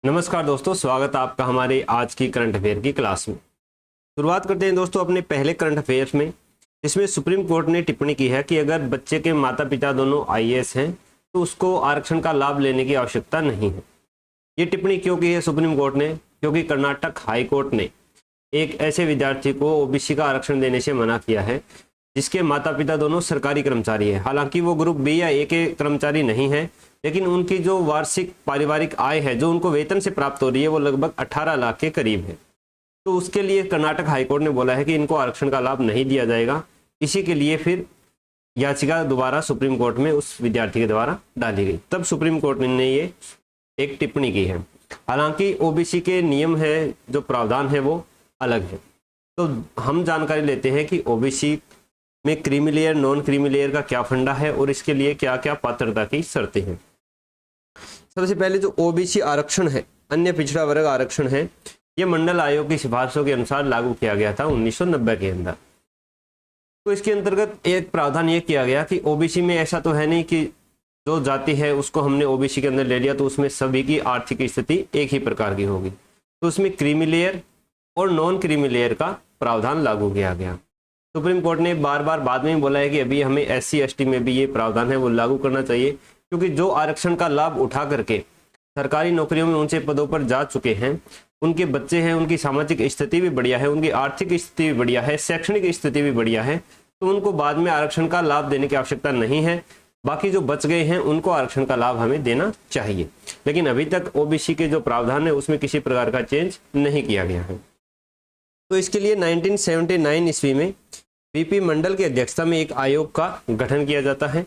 नमस्कार दोस्तों, स्वागत है आपका हमारे आज की करंट अफेयर की क्लास में। शुरुआत करते हैं दोस्तों अपने पहले करंट अफेयर्स में, जिसमें सुप्रीम कोर्ट ने टिप्पणी की है कि अगर बच्चे के माता पिता दोनों आईएएस हैं तो उसको आरक्षण का लाभ लेने की आवश्यकता नहीं है। ये टिप्पणी क्यों की है सुप्रीम कोर्ट ने? क्योंकि कर्नाटक हाई कोर्ट ने एक ऐसे विद्यार्थी को ओबीसी का आरक्षण देने से मना किया है जिसके माता पिता दोनों सरकारी कर्मचारी हैं। हालांकि वो ग्रुप बी या ए के कर्मचारी नहीं है, लेकिन उनकी जो वार्षिक पारिवारिक आय है जो उनको वेतन से प्राप्त हो रही है वो लगभग 18 लाख के करीब है। तो उसके लिए कर्नाटक हाईकोर्ट ने बोला है कि इनको आरक्षण का लाभ नहीं दिया जाएगा। इसी के लिए फिर याचिका दोबारा सुप्रीम कोर्ट में उस विद्यार्थी के द्वारा डाली गई। तब सुप्रीम कोर्ट ने ये एक टिप्पणी की है। हालांकि ओबीसी के नियम है, जो प्रावधान है वो अलग है। तो हम जानकारी लेते हैं कि ओबीसी में creamy layer, non creamy layer का क्या फंडा है और इसके लिए क्या क्या पात्रता की शर्तें हैं। सबसे पहले जो ओबीसी आरक्षण है, अन्य पिछड़ा वर्ग आरक्षण है, ये मंडल आयोग की सिफारिशों के अनुसार लागू किया गया था 1990 के अंदर। तो इसके अंतर्गत एक प्रावधान ये किया गया कि ओबीसी में ऐसा तो है नहीं कि जो जाति है उसको हमने ओबीसी के अंदर ले लिया तो उसमें सभी की आर्थिक स्थिति एक ही प्रकार की होगी। तो उसमें क्रीमी लेयर और नॉन क्रीमी लेयर का प्रावधान लागू किया गया। सुप्रीम कोर्ट ने बार बार बाद में बोला है कि अभी हमें एससी एसटी में भी ये प्रावधान है वो लागू करना चाहिए, क्योंकि जो आरक्षण का लाभ उठा करके सरकारी नौकरियों में ऊंचे पदों पर जा चुके हैं, उनके बच्चे हैं, उनकी सामाजिक स्थिति भी बढ़िया है, उनकी आर्थिक स्थिति भी बढ़िया है, शैक्षणिक स्थिति भी बढ़िया है, तो उनको बाद में आरक्षण का लाभ देने की आवश्यकता नहीं है। बाकी जो बच गए हैं उनको आरक्षण का लाभ हमें देना चाहिए। लेकिन अभी तक ओबीसी के जो प्रावधान है उसमें किसी प्रकार का चेंज नहीं किया गया है। तो इसके लिए 1979 ईस्वी में बीपी मंडल की अध्यक्षता में एक आयोग का गठन किया जाता है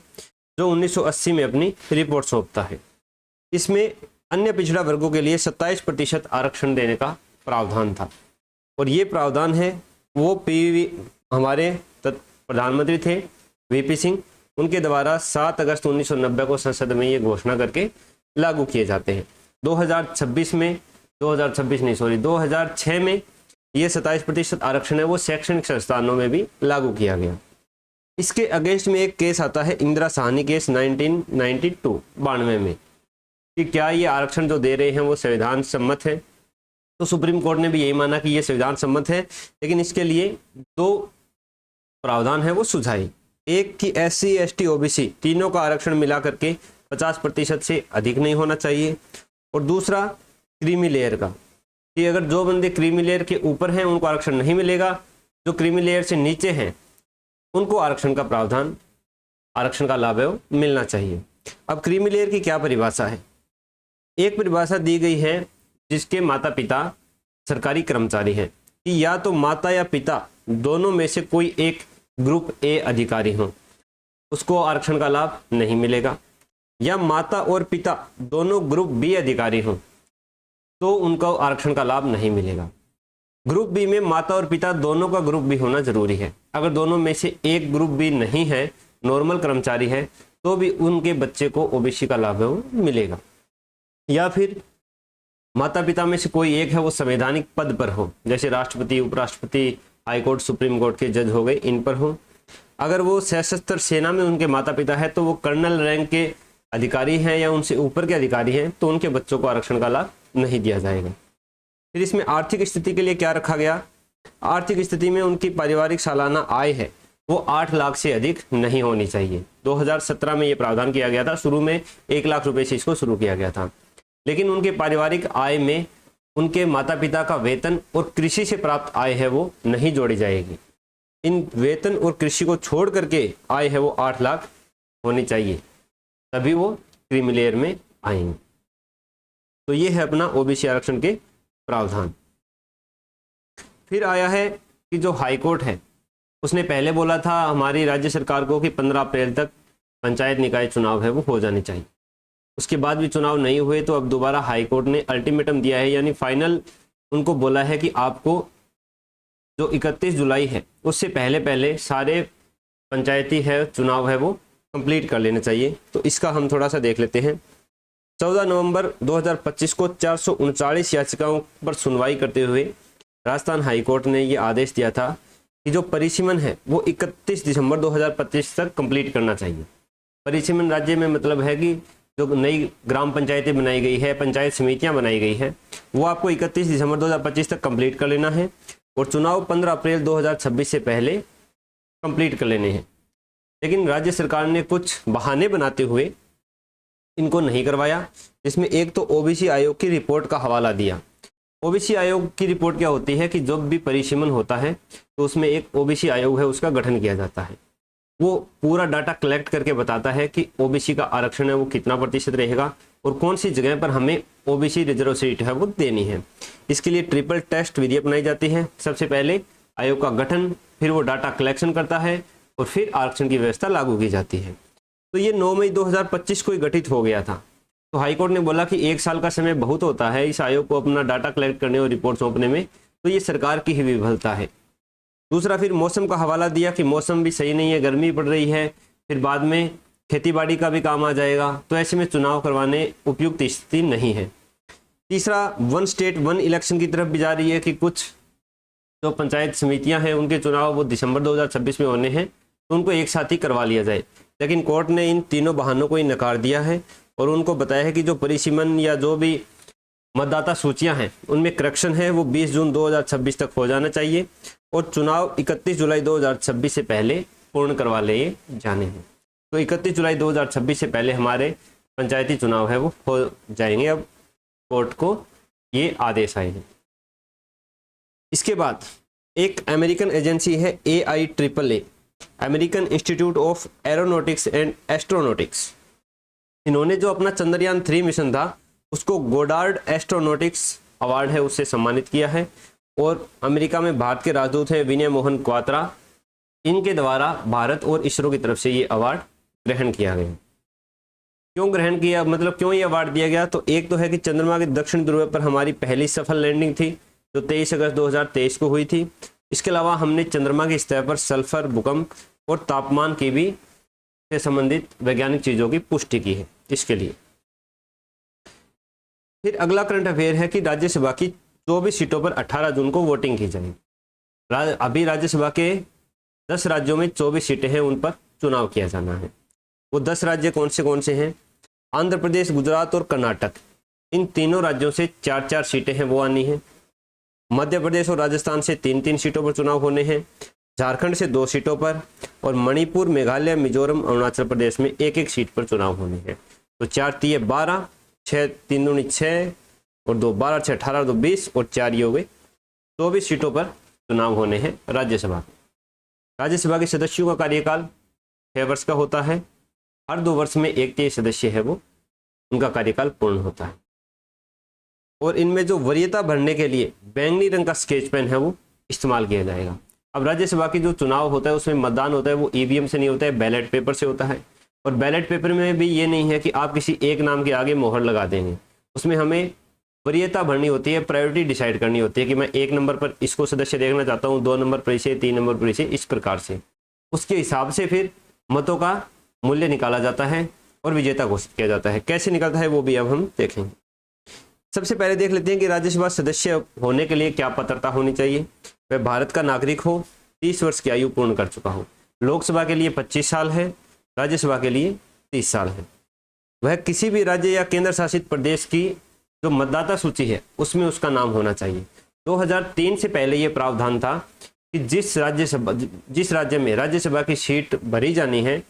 जो 1980 में अपनी रिपोर्ट सौंपता है। इसमें अन्य पिछड़ा वर्गों के लिए 27% आरक्षण देने का प्रावधान था। और ये प्रावधान है वो हमारे प्रधानमंत्री थे वीपी सिंह, उनके द्वारा 7 अगस्त 1990 को संसद में ये घोषणा करके लागू किए जाते हैं। 2006 में ये 27% आरक्षण है वो शैक्षणिक संस्थानों में भी लागू किया गया। इसके अगेंस्ट में एक केस आता है, इंदिरा साहनी केस 1992 में, कि क्या ये आरक्षण जो दे रहे हैं वो संविधान सम्मत है। तो सुप्रीम कोर्ट ने भी यही माना कि ये संविधान सम्मत है, लेकिन इसके लिए 2 प्रावधान है वो सुझाए। एक कि एससी एसटी ओबीसी तीनों का आरक्षण मिला करके 50% से अधिक नहीं होना चाहिए, और दूसरा क्रीमी लेयर का, कि अगर जो बंदे क्रीमी लेयर के ऊपर हैं उनको आरक्षण नहीं मिलेगा, जो क्रीमी लेयर से नीचे हैं उनको आरक्षण का प्रावधान, आरक्षण का लाभ है वो मिलना चाहिए। अब क्रीमी लेयर की क्या परिभाषा है? एक परिभाषा दी गई है जिसके माता पिता सरकारी कर्मचारी हैं, कि या तो माता या पिता दोनों में से कोई एक ग्रुप ए अधिकारी हो, उसको आरक्षण का लाभ नहीं मिलेगा, या माता और पिता दोनों ग्रुप बी अधिकारी हों तो उनको आरक्षण का लाभ नहीं मिलेगा। ग्रुप बी में माता और पिता दोनों का ग्रुप बी होना जरूरी है। अगर दोनों में से एक ग्रुप बी नहीं है, नॉर्मल कर्मचारी है, तो भी उनके बच्चे को ओबीसी का लाभ है वो मिलेगा। या फिर माता पिता में से कोई एक है वो संवैधानिक पद पर हो, जैसे राष्ट्रपति, उपराष्ट्रपति, हाईकोर्ट, सुप्रीम कोर्ट के जज हो गए, इन पर हो। अगर वो सशस्त्र सेना में उनके माता पिता है तो वो कर्नल रैंक के अधिकारी हैं या उनसे ऊपर के अधिकारी हैं, तो उनके बच्चों को आरक्षण का लाभ नहीं दिया जाएगा। फिर इसमें आर्थिक स्थिति के लिए क्या रखा गया? आर्थिक स्थिति में उनकी पारिवारिक सालाना आय है वो 8 लाख से अधिक नहीं होनी चाहिए। 2017 में ये प्रावधान किया गया था। शुरू में 1 लाख रुपए से इसको शुरू किया गया था, लेकिन उनके पारिवारिक आय में उनके माता पिता का वेतन और कृषि से प्राप्त आय है वो नहीं जोड़ी जाएगी। इन वेतन और कृषि को छोड़ करके आय है वो 8 लाख होनी चाहिए, तभी वो क्रीमी लेयर में आएंगे। तो ये है अपना ओबीसी आरक्षण के प्रावधान। फिर आया है कि जो हाईकोर्ट है उसने पहले बोला था हमारी राज्य सरकार को कि 15 अप्रैल तक पंचायत निकाय चुनाव है वो हो जाने चाहिए। उसके बाद भी चुनाव नहीं हुए, तो अब दोबारा हाईकोर्ट ने अल्टीमेटम दिया है, यानी फाइनल उनको बोला है कि आपको जो 31 जुलाई है उससे पहले पहले सारे पंचायती है चुनाव है वो कंप्लीट कर लेना चाहिए। तो इसका हम थोड़ा सा देख लेते हैं। 14 नवंबर 2025 को 439 याचिकाओं पर सुनवाई करते हुए राजस्थान हाईकोर्ट ने ये आदेश दिया था कि जो परिसीमन है वो 31 दिसंबर 2025 तक कंप्लीट करना चाहिए। परिसीमन राज्य में मतलब है कि जो नई ग्राम पंचायतें बनाई गई है, पंचायत समितियां बनाई गई है, वो आपको 31 दिसंबर 2025 तक कंप्लीट कर लेना है और चुनाव 15 अप्रैल 2026 से पहले कंप्लीट कर लेने हैं। लेकिन राज्य सरकार ने कुछ बहाने बनाते हुए इनको नहीं करवाया, जिसमें एक तो ओबीसी आयोग की रिपोर्ट का हवाला दिया। ओबीसी आयोग की रिपोर्ट क्या होती है कि जब भी परिसीमन होता है तो उसमें एक ओबीसी आयोग है, उसका गठन किया जाता है। वो पूरा डाटा कलेक्ट करके बताता है कि ओबीसी का आरक्षण है वो कितना प्रतिशत रहेगा और कौन सी जगह पर हमें ओबीसी रिजर्व सीट है वो देनी है। इसके लिए ट्रिपल टेस्ट विधि अपनाई जाती है। सबसे पहले आयोग का गठन, फिर वो डाटा कलेक्शन करता है और फिर आरक्षण की व्यवस्था लागू की जाती है। तो ये 9 मई 2025 को ही गठित हो गया था। तो हाईकोर्ट ने बोला कि 1 साल का समय बहुत होता है इस आयोग को अपना डाटा कलेक्ट करने और रिपोर्ट सौंपने में, तो ये सरकार की ही विफलता है। दूसरा, फिर मौसम का हवाला दिया कि मौसम भी सही नहीं है, गर्मी पड़ रही है, फिर बाद में खेतीबाड़ी का भी काम आ जाएगा, तो ऐसे में चुनाव करवाने उपयुक्त स्थिति नहीं है। तीसरा, वन स्टेट वन इलेक्शन की तरफ भी जा रही है कि कुछ जो पंचायत समितियां हैं उनके चुनाव वो दिसंबर 2026 में होने हैं, तो उनको एक साथ ही करवा लिया जाए। लेकिन कोर्ट ने इन तीनों बहानों को ही नकार दिया है और उनको बताया है कि जो परिसीमन या जो भी मतदाता सूचियां हैं उनमें करेक्शन है वो 20 जून 2026 तक हो जाना चाहिए और चुनाव 31 जुलाई 2026 से पहले पूर्ण करवा लिए जाने हैं। तो 31 जुलाई 2026 से पहले हमारे पंचायती चुनाव है वो हो जाएंगे। अब कोर्ट को ये आदेश आए हैं। इसके बाद एक अमेरिकन एजेंसी है AIAAA, American institute of aeronautics and astronautics. इन्होंने जो अपना चंद्रयान 3 मिशन था उसको गोडार्ड एस्ट्रोनॉटिक्स अवार्ड है उससे सम्मानित किया है और अमेरिका में भारत के राजदूत हैं विनय मोहन क्वात्रा, इनके द्वारा भारत और इसरो की तरफ से ये अवार्ड ग्रहण किया गया। क्यों ग्रहण किया, मतलब क्यों ये अवार्ड दिया गया? तो एक तो है कि चंद्रमा के दक्षिण ध्रुव पर हमारी पहली सफल लैंडिंग थी जो 23 अगस्त 2023 को हुई थी। इसके अलावा हमने चंद्रमा की सतह पर सल्फर, भूकंप और तापमान की भी से संबंधित वैज्ञानिक चीजों की पुष्टि की है इसके लिए। फिर अगला करंट अफेयर है कि राज्यसभा की 24 सीटों पर 18 जून को वोटिंग की जाएगी। अभी राज्यसभा के 10 राज्यों में 24 सीटें हैं, उन पर चुनाव किया जाना है। वो 10 राज्य कौन से हैं? आंध्र प्रदेश, गुजरात और कर्नाटक, इन तीनों राज्यों से 4-4 सीटें हैं वो आनी है। मध्य प्रदेश और राजस्थान से 3-3 सीटों पर चुनाव होने हैं। झारखंड से 2 सीटों पर और मणिपुर, मेघालय, मिजोरम, अरुणाचल प्रदेश में 1-1 सीट पर चुनाव होने हैं। तो 4-3 12, 6-3 दूनी 6 और 2 12, 6 18, 2 20 और 4 ये हो गए 24 सीटों पर चुनाव होने हैं राज्यसभा। राज्यसभा के सदस्यों का कार्यकाल 6 वर्ष का होता है। हर 2 वर्ष में 1 सदस्य है वो उनका कार्यकाल पूर्ण होता है। और इनमें जो वरीयता भरने के लिए बैंगनी रंग का स्केच पेन है वो इस्तेमाल किया जाएगा। अब राज्यसभा की जो चुनाव होता है उसमें मतदान होता है वो ईवीएम से नहीं होता है, बैलेट पेपर से होता है। और बैलेट पेपर में भी ये नहीं है कि आप किसी एक नाम के आगे मोहर लगा देंगे, उसमें हमें वरीयता भरनी होती है, प्रायोरिटी डिसाइड करनी होती है कि मैं 1 नंबर पर इसको सदस्य देखना चाहता हूँ, 2 नंबर पर इसे, 3 नंबर पर इसे, इस प्रकार से उसके हिसाब से फिर मतों का मूल्य निकाला जाता है और विजेता घोषित किया जाता है। कैसे निकलता है वो भी अब हम देखेंगे। सबसे पहले देख लेते हैं कि राज्यसभा सदस्य होने के लिए क्या पात्रता होनी चाहिए। वह भारत का नागरिक हो, 30 वर्ष की आयु पूर्ण कर चुका हो। लोकसभा के लिए 25 साल है, राज्यसभा के लिए 30 साल है। वह किसी भी राज्य या केंद्र शासित प्रदेश की जो मतदाता सूची है उसमें उसका नाम होना चाहिए। 2003 से पहले यह प्रावधान था कि जिस राज्य में राज्यसभा की सीट भरी जानी है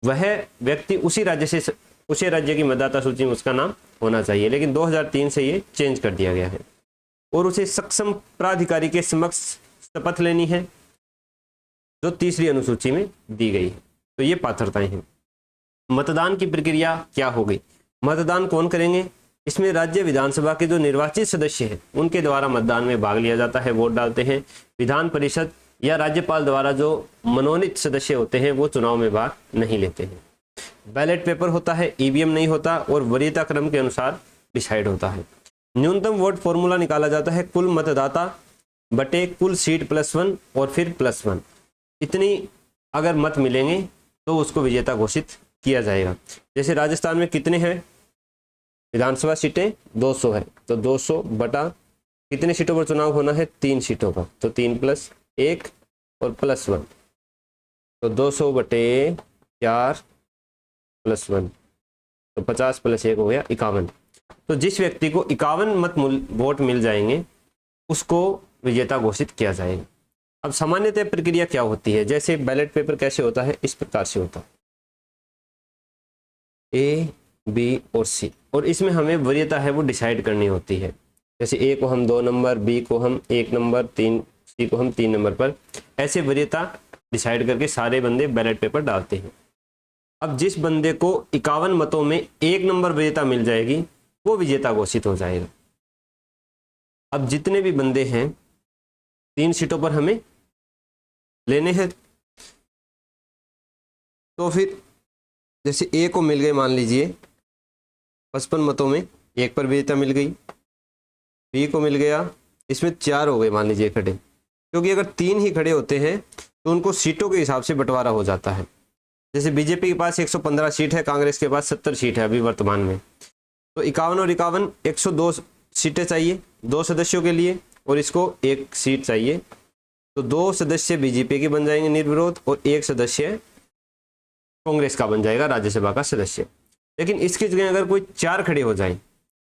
वह व्यक्ति उसी राज्य की मतदाता सूची में उसका नाम होना चाहिए, लेकिन 2003 से ये चेंज कर दिया गया है। और उसे सक्षम प्राधिकारी के समक्ष शपथ लेनी है जो 3री अनुसूची में दी गई है। तो ये पात्रताएं हैं। मतदान की प्रक्रिया क्या होगी? मतदान कौन करेंगे? इसमें राज्य विधानसभा के जो निर्वाचित सदस्य हैं उनके द्वारा मतदान में भाग लिया जाता है, वोट डालते हैं। विधान परिषद या राज्यपाल द्वारा जो मनोनीत सदस्य होते हैं वो चुनाव में भाग नहीं लेते हैं। बैलेट पेपर होता है, ईवीएम नहीं होता और वरीयता क्रम के अनुसार डिसाइड होता है। न्यूनतम वोट फॉर्मूला निकाला जाता है कुल मतदाता बटे कुल सीट +1 और फिर +1। इतनी अगर मत मिलेंगे तो उसको विजेता घोषित किया जाएगा। जैसे राजस्थान में कितने हैं विधानसभा सीटें? 200 है, तो 200 बटा कितने सीटों पर चुनाव होना है? 3 सीटों पर, तो 3 + 1 और +1, तो 200 बटे 4 +1, तो 50 + 1 हो गया 51। तो जिस व्यक्ति को 51 वोट मिल जाएंगे उसको विजेता घोषित किया जाएगा। अब सामान्यतः प्रक्रिया क्या होती है, जैसे बैलेट पेपर कैसे होता है, इस प्रकार से होता है A, B और C, और इसमें हमें वरीयता है वो डिसाइड करनी होती है। जैसे A को हम 2 नंबर, B को हम 1 नंबर, C को हम 3 नंबर पर, ऐसे वरीयता डिसाइड करके सारे बंदे बैलेट पेपर डालते हैं। अब जिस बंदे को 51 मतों में 1 नंबर वरीयता मिल जाएगी वो विजेता घोषित हो जाएगा। अब जितने भी बंदे हैं 3 सीटों पर हमें लेने हैं, तो फिर जैसे ए को मिल गए मान लीजिए 55 मतों में 1 पर विजेता मिल गई, बी को मिल गया, इसमें 4 हो गए मान लीजिए खड़े, क्योंकि अगर 3 ही खड़े होते हैं तो उनको सीटों के हिसाब से बंटवारा हो जाता है। जैसे बीजेपी के पास 115 सीट है, कांग्रेस के पास 70 सीट है अभी वर्तमान में, तो 51 और 51 102 सीटें चाहिए 2 सदस्यों के लिए, और इसको 1 सीट चाहिए, तो 2 सदस्य बीजेपी के बन जाएंगे निर्विरोध और 1 सदस्य कांग्रेस का बन जाएगा राज्यसभा का सदस्य। लेकिन इसकी जगह अगर कोई 4 खड़े हो जाए,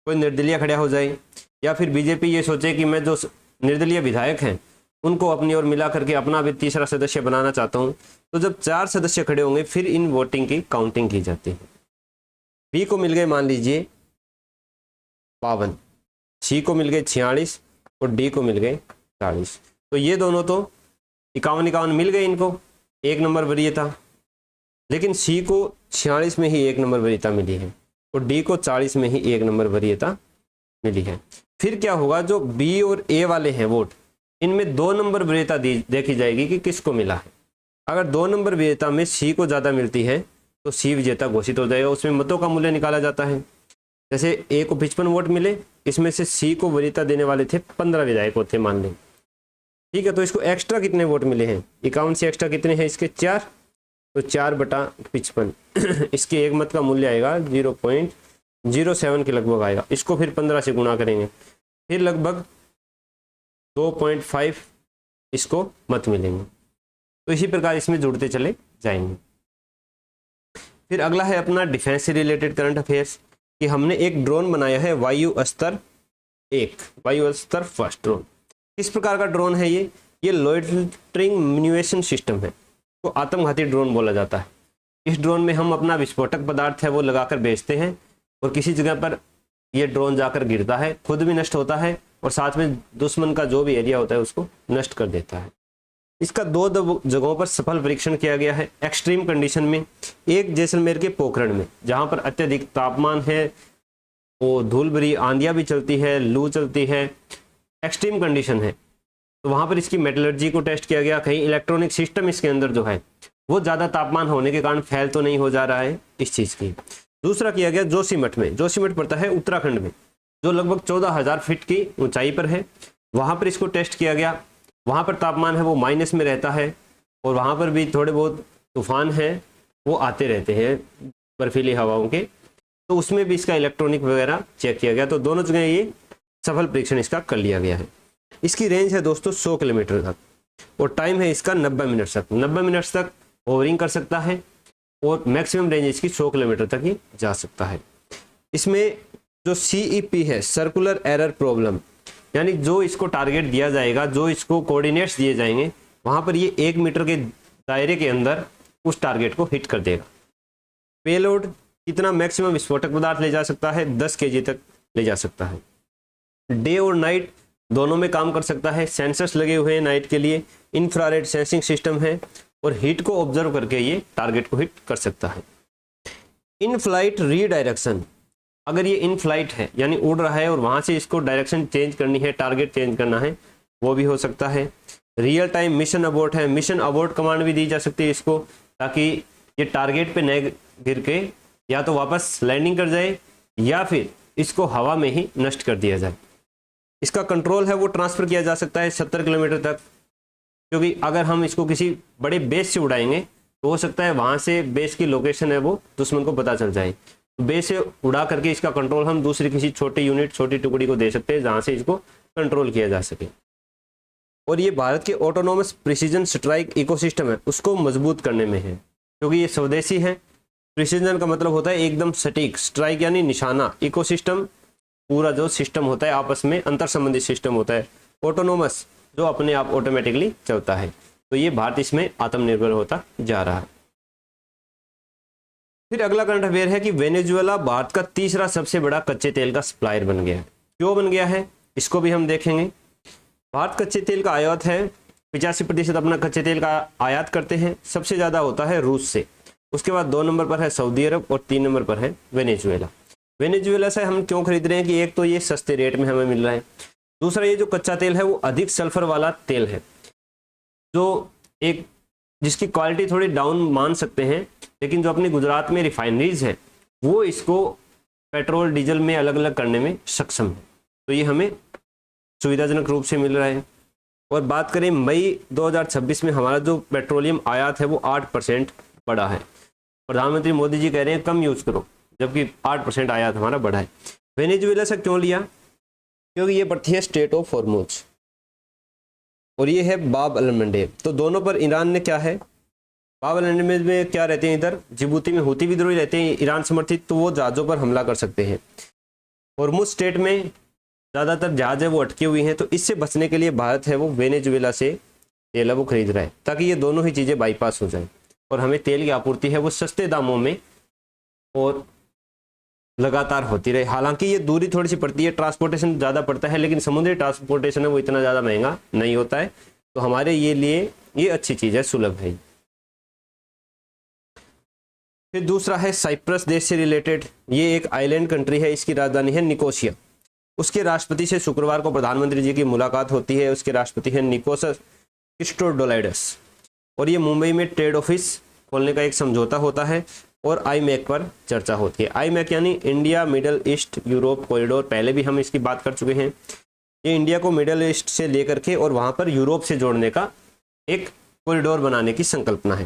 कोई निर्दलीय खड़ा हो जाए, या फिर बीजेपी ये सोचे कि मैं जो निर्दलीय विधायक हैं उनको अपनी ओर मिला करके अपना भी तीसरा सदस्य बनाना चाहता हूं, तो जब 4 सदस्य खड़े होंगे फिर इन वोटिंग की काउंटिंग की जाती है। बी को मिल गए मान लीजिए 52, सी को मिल गए 46 और डी को मिल गए 40। तो ये दोनों तो 51 मिल गए इनको 1 नंबर वरीयता, लेकिन सी को 46 में ही 1 नंबर वरीयता मिली है और डी को 40 में ही 1 नंबर वरीयता मिली है। फिर क्या होगा, जो बी और ए वाले हैं वोट, इनमें 2 नंबर वरीयता देखी जाएगी कि किसको मिला है। अगर 2 नंबर वरीयता में सी को ज़्यादा मिलती है तो सी विजेता घोषित हो जाएगा। उसमें मतों का मूल्य निकाला जाता है। जैसे ए को 55 वोट मिले, इसमें से सी को वरीयता देने वाले थे 15 विधायक थे मान लें, ठीक है, तो इसको एक्स्ट्रा कितने वोट मिले हैं, 51 से एक्स्ट्रा कितने हैं इसके 4, तो 4/55 इसके एक मत का मूल्य आएगा 0.07 के लगभग आएगा। इसको फिर 15 से गुणा करेंगे, फिर लगभग 2.5 इसको मत मिलेंगे। तो इसी प्रकार इसमें जुड़ते चले जाएंगे। फिर अगला है अपना डिफेंस से रिलेटेड करंट अफेयर्स, कि हमने एक ड्रोन बनाया है वायु अस्त्र 1, वायु अस्त्र फर्स्ट ड्रोन। किस प्रकार का ड्रोन है ये लोइटरिंग म्यूनिशन सिस्टम है, तो आत्मघाती ड्रोन बोला जाता है। इस ड्रोन में हम अपना विस्फोटक पदार्थ है वो लगाकर भेजते हैं और किसी जगह पर ये ड्रोन जाकर गिरता है, खुद भी नष्ट होता है और साथ में दुश्मन का जो भी एरिया होता है उसको नष्ट कर देता है। इसका 2 जगहों पर सफल परीक्षण किया गया है एक्सट्रीम कंडीशन में। एक जैसलमेर के पोखरण में, जहाँ पर अत्यधिक तापमान है, वो धूल भरी आंधियाँ भी चलती है, लू चलती है, एक्सट्रीम कंडीशन है, तो वहाँ पर इसकी मेटलर्जी को टेस्ट किया गया। कहीं इलेक्ट्रॉनिक सिस्टम इसके अंदर जो है वो ज़्यादा तापमान होने के कारण फैल तो नहीं हो जा रहा है इस चीज़ की। दूसरा किया गया जोशीमठ में, जोशीमठ पड़ता है उत्तराखंड में, जो लगभग 14,000 फीट की ऊंचाई पर है। वहाँ पर इसको टेस्ट किया गया। वहाँ पर तापमान है वो माइनस में रहता है और वहाँ पर भी थोड़े बहुत तूफान है वो आते रहते हैं बर्फीली हवाओं के, तो उसमें भी इसका इलेक्ट्रॉनिक वगैरह चेक किया गया। तो दोनों जगह ये सफल परीक्षण इसका कर लिया गया है। इसकी रेंज है दोस्तों 100 किलोमीटर तक और टाइम है इसका 90 मिनट तक। 90 मिनट तक होवरिंग कर सकता है और मैक्सिमम रेंज इसकी 100 किलोमीटर तक ही जा सकता है। इसमें जो CEP है, सर्कुलर एरर प्रॉब्लम, यानी जो इसको टारगेट दिया जाएगा, जो इसको कोऑर्डिनेट्स दिए जाएंगे, वहाँ पर ये 1 मीटर के दायरे के अंदर उस टारगेट को हिट कर देगा। पेलोड कितना मैक्सिमम विस्फोटक पदार्थ ले जा सकता है, 10 kg तक ले जा सकता है। डे और नाइट दोनों में काम कर सकता है। सेंसर्स लगे हुए हैं नाइट के लिए, इंफ्रारेड सेंसिंग सिस्टम है और हीट को ऑब्जर्व करके ये टारगेट को हिट कर सकता है। इन फ्लाइट रीडायरेक्शन, अगर ये इन फ्लाइट है यानी उड़ रहा है और वहाँ से इसको डायरेक्शन चेंज करनी है, टारगेट चेंज करना है, वो भी हो सकता है। रियल टाइम मिशन अबॉर्ट है, मिशन अबॉर्ट कमांड भी दी जा सकती है इसको, ताकि ये टारगेट पे न गिर के या तो वापस लैंडिंग कर जाए या फिर इसको हवा में ही नष्ट कर दिया जाए। इसका कंट्रोल है वो ट्रांसफ़र किया जा सकता है 70 किलोमीटर तक, क्योंकि अगर हम इसको किसी बड़े बेस से उड़ाएंगे तो हो सकता है वहाँ से बेस की लोकेशन है वो दुश्मन को पता चल जाए। तो बेस से उड़ा करके इसका कंट्रोल हम दूसरी किसी छोटी यूनिट, छोटी टुकड़ी को दे सकते हैं जहाँ से इसको कंट्रोल किया जा सके। और ये भारत के ऑटोनोमस प्रिसीजन स्ट्राइक इकोसिस्टम है उसको मजबूत करने में है, क्योंकि ये स्वदेशी है प्रिसीजन का मतलब होता है एकदम सटीक, स्ट्राइक यानी निशाना, इकोसिस्टम पूरा जो सिस्टम होता है आपस में अंतर संबंधित सिस्टम होता है, ऑटोनोमस जो अपने आप ऑटोमेटिकली चलता है। तो ये भारत इसमें आत्मनिर्भर होता जा रहा है। फिर अगला करंट अफेयर है कि वेनेजुएला भारत का तीसरा सबसे बड़ा कच्चे तेल का सप्लायर बन गया है। क्यों बन गया है इसको भी हम देखेंगे। भारत कच्चे तेल का आयात है, 85% अपना कच्चे तेल का आयात करते हैं। सबसे ज़्यादा होता है रूस से, उसके बाद 2 नंबर पर है सऊदी अरब और 3 नंबर पर है वेनेजुएला। वेनेजुएला से हम क्यों खरीद रहे हैं कि एक तो ये सस्ते रेट में हमें मिल रहा है, दूसरा ये जो कच्चा तेल है वो अधिक सल्फर वाला तेल है, जो एक जिसकी क्वालिटी थोड़ी डाउन मान सकते हैं, लेकिन जो अपनी गुजरात में रिफाइनरीज है वो इसको पेट्रोल डीजल में अलग अलग करने में सक्षम है। तो ये हमें सुविधाजनक रूप से मिल रहा है। और बात करें मई 2026 में हमारा जो पेट्रोलियम आयात है वो 8% बढ़ा है। प्रधानमंत्री मोदी जी कह रहे हैं कम यूज़ करो, जबकि 8% आयात हमारा बढ़ा है। वेनेजुएला से क्यों लिया? क्योंकि ये पड़ती है स्टेट ऑफ हॉर्मुज और ये है बाब अल मंडेब। तो दोनों पर ईरान ने क्या है, बाब अल मंडेब में क्या रहते हैं, इधर जिबूती में हूती विद्रोही रहते हैं ईरान समर्थित, तो वो जहाज़ों पर हमला कर सकते हैं। हॉर्मुज स्टेट में ज़्यादातर जहाज़ है वो अटकी हुई हैं, तो इससे बचने के लिए भारत है वो वेनेजुएला से तेल वो खरीद रहा है, ताकि ये दोनों ही चीज़ें बाईपास हो जाए और हमें तेल की आपूर्ति है वो सस्ते दामों में और लगातार होती रहे। हालांकि ये दूरी थोड़ी सी पड़ती है, ट्रांसपोर्टेशन ज़्यादा पड़ता है, लेकिन समुद्री ट्रांसपोर्टेशन है वो इतना ज़्यादा महंगा नहीं होता है, तो हमारे ये लिए ये अच्छी चीज़ है, सुलभ है। फिर दूसरा है साइप्रस देश से रिलेटेड, ये एक आइलैंड कंट्री है, इसकी राजधानी है निकोसिया। उसके राष्ट्रपति से शुक्रवार को प्रधानमंत्री जी की मुलाकात होती है। उसके राष्ट्रपति हैं निकोस क्रिस्टोडोलाइडस और ये मुंबई में ट्रेड ऑफिस खोलने का एक समझौता होता है और आईमैक पर चर्चा होती है। आईमैक यानी India middle east Europe corridor, पहले भी हम इसकी बात कर चुके हैं। ये इंडिया को मिडल ईस्ट से लेकर के और वहाँ पर यूरोप से जोड़ने का एक कॉरिडोर बनाने की संकल्पना है,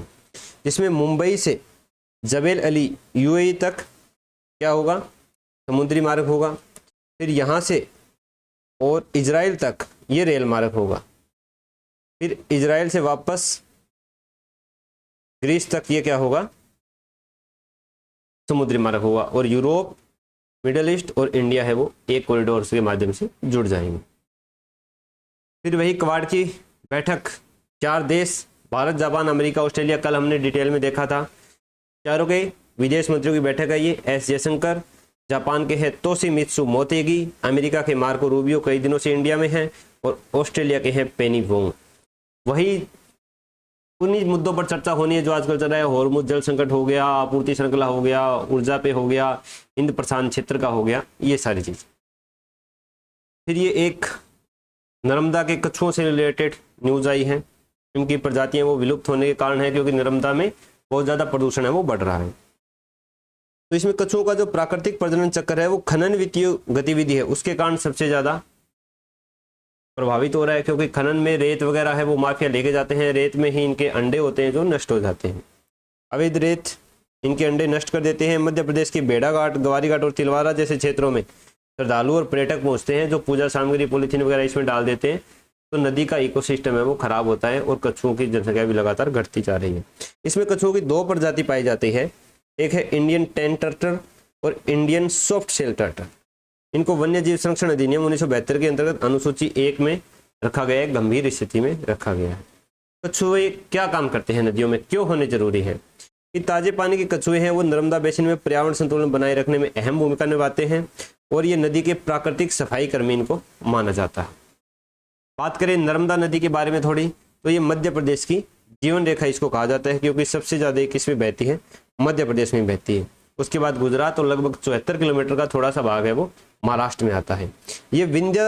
जिसमें मुंबई से जबेल अली यूएई तक क्या होगा, समुद्री मार्ग होगा। फिर यहाँ से और इजराइल तक ये रेल मार्ग होगा। फिर इजराइल से वापस ग्रीस तक ये क्या होगा, समुद्री मार्ग होगा। और यूरोप, मिडल ईस्ट और इंडिया है वो एक कॉरिडोर के माध्यम से जुड़ जाएंगे। फिर वही क्वाड की बैठक, 4 देश भारत, जापान, अमेरिका, ऑस्ट्रेलिया, कल हमने डिटेल में देखा था। चारों के विदेश मंत्रियों की बैठक है ये। एस जयशंकर, जापान के हैं तोशिमित्सु मोतेगी, अमेरिका के मार्को रूबियो कई दिनों से इंडिया में हैं और ऑस्ट्रेलिया के हैं पेनी वोंग। वही उन्हीं मुद्दों पर चर्चा होनी है जो आजकल चल रहा है। हॉर्मुज जल संकट हो गया, आपूर्ति श्रृंखला हो गया, ऊर्जा पे हो गया, हिंद प्रशांत क्षेत्र का हो गया, ये सारी चीज। फिर ये एक नर्मदा के कछुओं से रिलेटेड न्यूज आई है। इनकी प्रजातियां वो विलुप्त होने के कारण है, क्योंकि नर्मदा में बहुत ज़्यादा प्रदूषण है वो बढ़ रहा है। तो इसमें कछुओं का जो प्राकृतिक प्रजनन चक्र है वो खनन वित्तीय गतिविधि है, उसके कारण सबसे ज़्यादा प्रभावित हो रहा है, क्योंकि खनन में रेत वगैरह है वो माफिया लेके जाते हैं। रेत में ही इनके अंडे होते हैं जो नष्ट हो जाते हैं। अवैध रेत इनके अंडे नष्ट कर देते हैं। मध्य प्रदेश की बेड़ाघाट, ग्वारीघाट और तिलवारा जैसे क्षेत्रों में श्रद्धालु और पर्यटक पहुंचते हैं जो पूजा सामग्री पॉलीथीन वगैरह इसमें डाल देते हैं, तो नदी का इकोसिस्टम है वो खराब होता है और कछुओं की जनसंख्या भी लगातार घटती जा रही है। इसमें कछुओं की 2 प्रजाति पाई जाती है, एक है इंडियन टेन टर्टल और इंडियन सॉफ्ट शेल टर्टल। इनको वन्य जीव संरक्षण अधिनियम 1972 के अंतर्गत अनुसूची 1 में रखा गया है, गंभीर स्थिति में रखा गया है। कछुए क्या काम करते हैं नदियों में, क्यों होने जरूरी है? कि ताजे पानी के कछुए हैं वो नर्मदा बेसिन में पर्यावरण संतुलन बनाए रखने में अहम भूमिका निभाते हैं और ये नदी के प्राकृतिक सफाई कर्मी इनको माना जाता है। बात करें नर्मदा नदी के बारे में थोड़ी, तो ये मध्य प्रदेश की जीवन रेखा इसको कहा जाता है, क्योंकि सबसे ज़्यादा किसमें बहती है, मध्य प्रदेश में बहती है। उसके बाद गुजरात और लगभग 74 किलोमीटर का थोड़ा सा भाग है वो महाराष्ट्र में आता है। ये विंध्य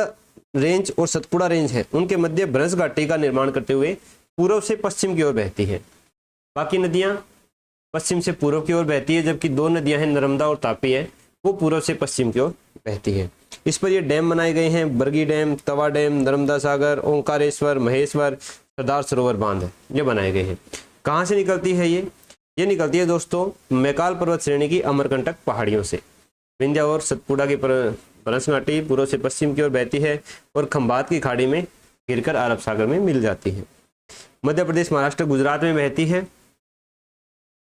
रेंज और सतपुड़ा रेंज है, उनके मध्य ब्रज घाटी का निर्माण करते हुए पूर्व से पश्चिम की ओर बहती है। बाकी नदियाँ पश्चिम से पूर्व की ओर बहती है, जबकि 2 नदियाँ हैं नर्मदा और तापी है, वो पूर्व से पश्चिम की ओर बहती है। इस पर ये डैम बनाए गए हैं, बरगी डैम, तवा डैम, नर्मदा सागर, ओंकारेश्वर, महेश्वर, सरदार सरोवर बांध है, ये बनाए गए हैं। कहाँ से निकलती है ये निकलती है दोस्तों मैकाल पर्वत श्रेणी की अमरकंटक पहाड़ियों से। विंध्या और सतपुड़ा की ब्रज घाटी पूर्व से पश्चिम की ओर बहती है और खंभात की खाड़ी में गिरकर अरब सागर में मिल जाती है। मध्य प्रदेश, महाराष्ट्र, गुजरात में बहती है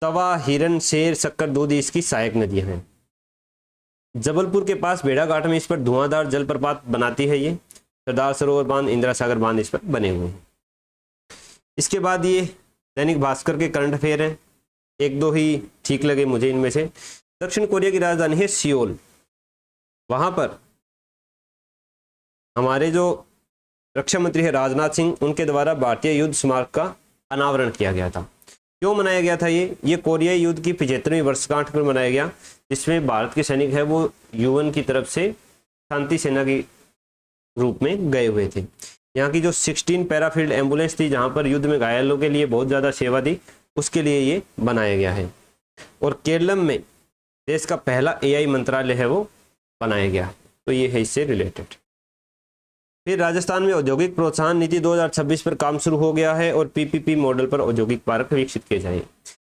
तवा, हिरन, शेर, शक्कर, दूध इसकी सहायक नदियां हैं। जबलपुर के पास भेड़ा घाट में इस पर धुआंधार जलप्रपात बनाती है ये। सरदार सरोवर बांध, इंदिरा सागर बांध इस पर बने हुए हैं। इसके बाद ये दैनिक भास्कर के करंट अफेयर हैं, एक दो ही ठीक लगे मुझे इनमें से। दक्षिण कोरिया की राजधानी है सियोल। वहां पर हमारे जो रक्षा मंत्री है राजनाथ सिंह, उनके द्वारा भारतीय युद्ध स्मारक का अनावरण किया गया था। क्यों मनाया गया था ये कोरियाई युद्ध की 75वीं वर्षगांठ पर मनाया गया, जिसमें भारत के सैनिक है वो यूएन की तरफ से शांति सेना के रूप में गए हुए थे। यहाँ की जो 16 पैराफील्ड एम्बुलेंस थी, जहाँ पर युद्ध में घायलों के लिए बहुत ज़्यादा सेवा दी, उसके लिए ये बनाया गया है। और केरलम में देश का पहला एआई मंत्रालय है वो बनाया गया, तो ये है इससे रिलेटेड। फिर राजस्थान में औद्योगिक प्रोत्साहन नीति 2026 पर काम शुरू हो गया है और पीपीपी मॉडल पर औद्योगिक पार्क विकसित किए जाएंगे।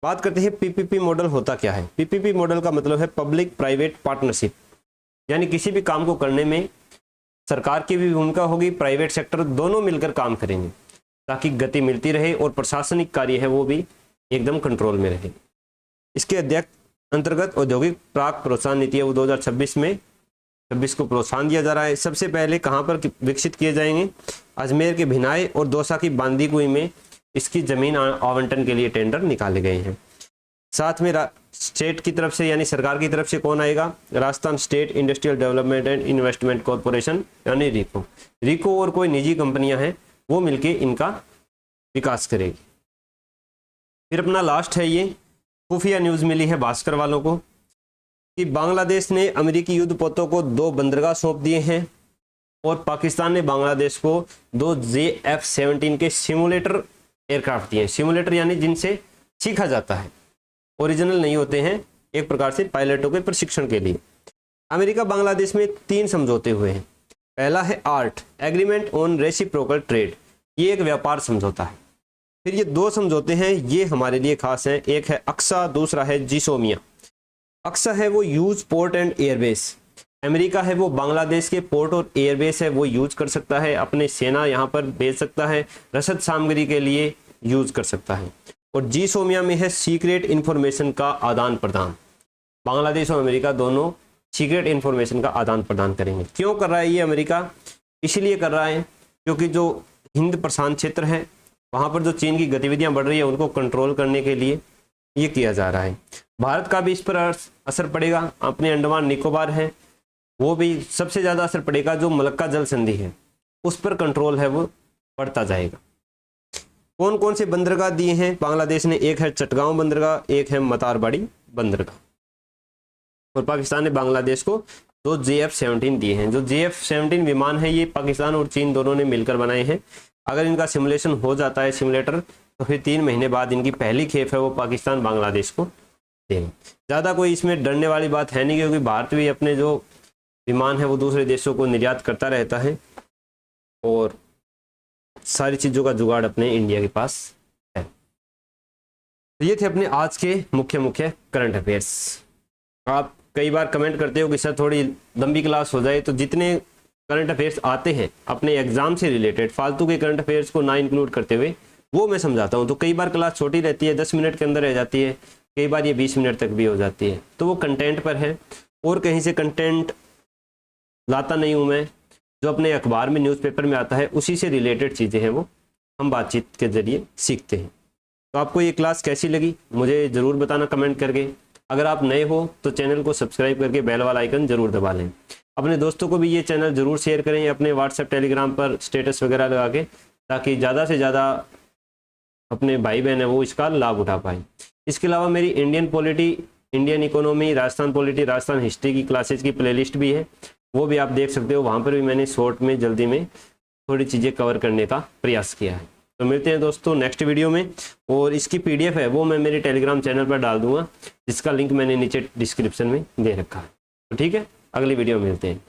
बात करते हैं पीपीपी मॉडल होता क्या है। पीपीपी मॉडल का मतलब है पब्लिक प्राइवेट पार्टनरशिप, यानी किसी भी काम को करने में सरकार की भी भूमिका होगी, प्राइवेट सेक्टर दोनों मिलकर काम करेंगे ताकि गति मिलती रहे और प्रशासनिक कार्य है वो भी एकदम कंट्रोल में रहे। इसके अंतर्गत औद्योगिक प्राक प्रोत्साहन नीति है वो 2026 को प्रोत्साहन दिया जा रहा है। सबसे पहले कहाँ पर विकसित किए जाएंगे, अजमेर के भिनाई और दौसा की बांदीकुई में इसकी जमीन आवंटन के लिए टेंडर निकाले गए हैं। साथ में स्टेट की तरफ से यानी सरकार की तरफ से कौन आएगा, Rajasthan state industrial development and investment corporation यानी रिको और कोई निजी कंपनियां हैं वो मिलके इनका विकास करेगी। फिर अपना लास्ट है ये खुफिया न्यूज़ मिली है भास्कर वालों को कि बांग्लादेश ने अमेरिकी युद्धपोतों को 2 बंदरगाह सौंप दिए हैं और पाकिस्तान ने बांग्लादेश को 2 JF-17 के सिमुलेटर एयरक्राफ्ट दिए हैं। सिमुलेटर यानी जिनसे सीखा जाता है, ओरिजिनल नहीं होते हैं, एक प्रकार से पायलटों के प्रशिक्षण के लिए। अमेरिका बांग्लादेश में 3 समझौते हुए हैं। पहला है art agreement on reciprocal trade, ये एक व्यापार समझौता है। फिर ये 2 समझौते हैं, ये हमारे लिए खास हैं, एक है अक्सा, दूसरा है जिसोमिया। अक्सा है वो use port and airbase, America है वो बांग्लादेश के पोर्ट और एयरबेस है वो यूज कर सकता है, अपने सेना यहाँ पर भेज सकता है, रसद सामग्री के लिए यूज कर सकता है। और जिसोमिया में है सीक्रेट इन्फॉर्मेशन का आदान प्रदान, बांग्लादेश और अमेरिका दोनों सीक्रेट इन्फॉर्मेशन का आदान प्रदान करेंगे। क्यों कर रहा है ये अमेरिका, इसलिए कर रहा है क्योंकि जो हिंद प्रशांत क्षेत्र है वहाँ पर जो चीन की गतिविधियाँ बढ़ रही है उनको कंट्रोल करने के लिए ये किया जा रहा है। भारत का भी इस पर असर पड़ेगा, अपने अंडमान निकोबार है वो भी सबसे ज़्यादा असर पड़ेगा, जो मलक्का जल संधि है उस पर कंट्रोल है वो बढ़ता जाएगा। कौन कौन से बंदरगाह दिए हैं बांग्लादेश ने, एक है चटगांव बंदरगाह, एक है मतारबाड़ी बंदरगाह। और पाकिस्तान ने बांग्लादेश को 2 JF-17 दिए हैं। जो JF-17 विमान है ये पाकिस्तान और चीन दोनों ने मिलकर बनाए हैं। अगर इनका सिमुलेशन हो जाता है सिमुलेटर, तो फिर 3 महीने बाद इनकी पहली खेप है वो पाकिस्तान बांग्लादेश को देंगे। ज़्यादा कोई इसमें डरने वाली बात है नहीं, क्योंकि भारत भी अपने जो विमान है वो दूसरे देशों को निर्यात करता रहता है और सारी चीज़ों का जुगाड़ अपने इंडिया के पास है। तो ये थे अपने आज के मुख्य करंट अफेयर्स। आप कई बार कमेंट करते हो कि सर थोड़ी लंबी क्लास हो जाए, तो जितने करंट अफेयर्स आते हैं अपने एग्जाम से रिलेटेड, फालतू के करंट अफेयर्स को ना इंक्लूड करते हुए वो मैं समझाता हूँ। तो कई बार क्लास छोटी रहती है, 10 मिनट के अंदर रह जाती है, कई बार ये 20 मिनट तक भी हो जाती है। तो वो कंटेंट पर है, और कहीं से कंटेंट लाता नहीं हूँ मैं, जो अपने अखबार में न्यूज़पेपर में आता है उसी से रिलेटेड चीज़ें हैं वो हम बातचीत के ज़रिए सीखते हैं। तो आपको ये क्लास कैसी लगी मुझे ज़रूर बताना कमेंट करके। अगर आप नए हो तो चैनल को सब्सक्राइब करके बेल वाला आइकन ज़रूर दबा लें। अपने दोस्तों को भी ये चैनल ज़रूर शेयर करें अपने व्हाट्सएप टेलीग्राम पर स्टेटस वगैरह लगा के, ताकि ज़्यादा से ज़्यादा अपने भाई बहन है वो इसका लाभ उठा पाए। इसके अलावा मेरी Indian polity, Indian economy, Rajasthan polity, Rajasthan history की क्लासेज की प्लेलिस्ट भी है, वो भी आप देख सकते हो। वहाँ पर भी मैंने शॉर्ट में जल्दी में थोड़ी चीज़ें कवर करने का प्रयास किया है। तो मिलते हैं दोस्तों नेक्स्ट वीडियो में, और इसकी PDF है वो मैं मेरे टेलीग्राम चैनल पर डाल दूंगा, जिसका लिंक मैंने नीचे डिस्क्रिप्शन में दे रखा है। तो ठीक है, अगली वीडियो में मिलते हैं।